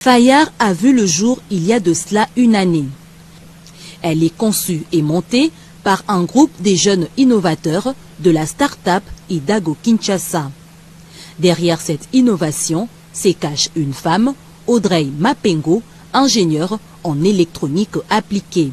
Fayard a vu le jour il y a de cela une année. Elle est conçue et montée par un groupe des jeunes innovateurs de la start-up Idago Kinshasa. Derrière cette innovation se cache une femme, Audrey Mapengo, ingénieure en électronique appliquée.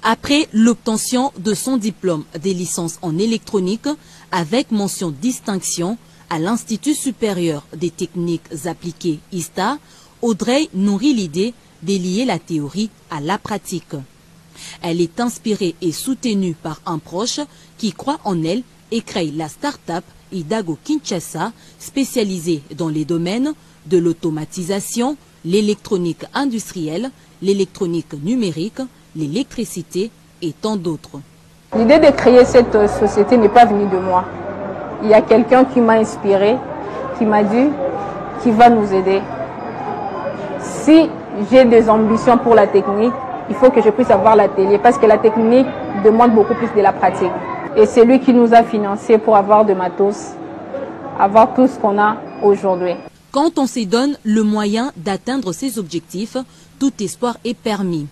Après l'obtention de son diplôme des licences en électronique avec mention distinction à l'Institut supérieur des techniques appliquées ISTA, Audrey nourrit l'idée de lier la théorie à la pratique. Elle est inspirée et soutenue par un proche qui croit en elle et crée la start-up Idago Kinshasa, spécialisée dans les domaines de l'automatisation, l'électronique industrielle, l'électronique numérique, l'électricité et tant d'autres. L'idée de créer cette société n'est pas venue de moi. Il y a quelqu'un qui m'a inspiré, qui m'a dit qu'il va nous aider. Si j'ai des ambitions pour la technique, il faut que je puisse avoir l'atelier parce que la technique demande beaucoup plus de la pratique. Et c'est lui qui nous a financés pour avoir de matos, avoir tout ce qu'on a aujourd'hui. Quand on se donne le moyen d'atteindre ses objectifs, tout espoir est permis.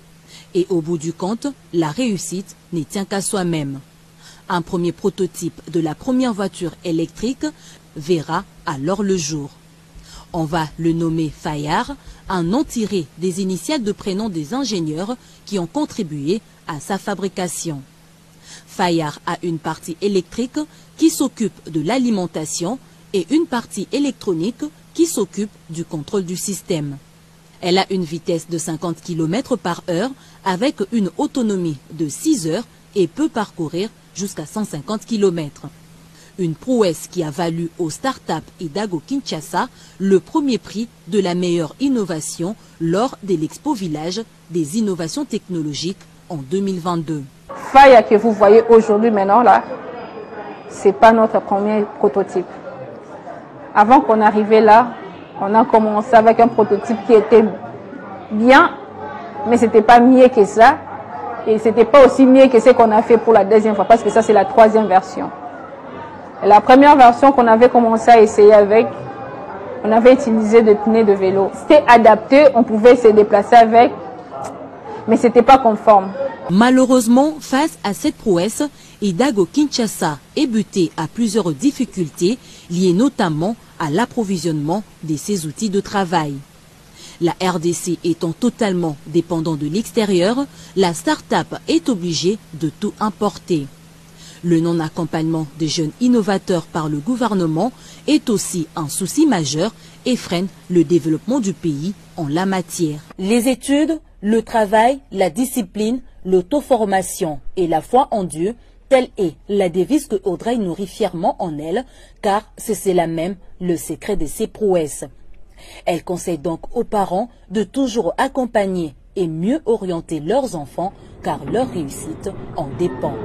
Et au bout du compte, la réussite ne tient qu'à soi-même. Un premier prototype de la première voiture électrique verra alors le jour. On va le nommer Fayard, un nom tiré des initiales de prénoms des ingénieurs qui ont contribué à sa fabrication. Fayard a une partie électrique qui s'occupe de l'alimentation et une partie électronique qui s'occupe du contrôle du système. Elle a une vitesse de 50 km/h avec une autonomie de 6 heures et peut parcourir jusqu'à 150 km. Une prouesse qui a valu aux start-up Idago Kinshasa le premier prix de la meilleure innovation lors de l'Expo Village des innovations technologiques en 2022. Fayard que vous voyez aujourd'hui maintenant là, c'est pas notre premier prototype. Avant qu'on arrive là, on a commencé avec un prototype qui était bien, mais c'était pas mieux que ça. Et c'était pas aussi mieux que ce qu'on a fait pour la deuxième fois, parce que ça c'est la troisième version. Et la première version qu'on avait commencé à essayer avec, on avait utilisé des pneus de vélo. C'était adapté, on pouvait se déplacer avec, mais c'était pas conforme. Malheureusement, face à cette prouesse, Idago Kinshasa est buté à plusieurs difficultés liées notamment à l'approvisionnement de ses outils de travail. La RDC étant totalement dépendante de l'extérieur, la start-up est obligée de tout importer. Le non-accompagnement des jeunes innovateurs par le gouvernement est aussi un souci majeur et freine le développement du pays en la matière. Les études, le travail, la discipline, l'auto-formation et la foi en Dieu, telle est la devise que Audrey nourrit fièrement en elle, car c'est cela même le secret de ses prouesses. Elle conseille donc aux parents de toujours accompagner et mieux orienter leurs enfants, car leur réussite en dépend.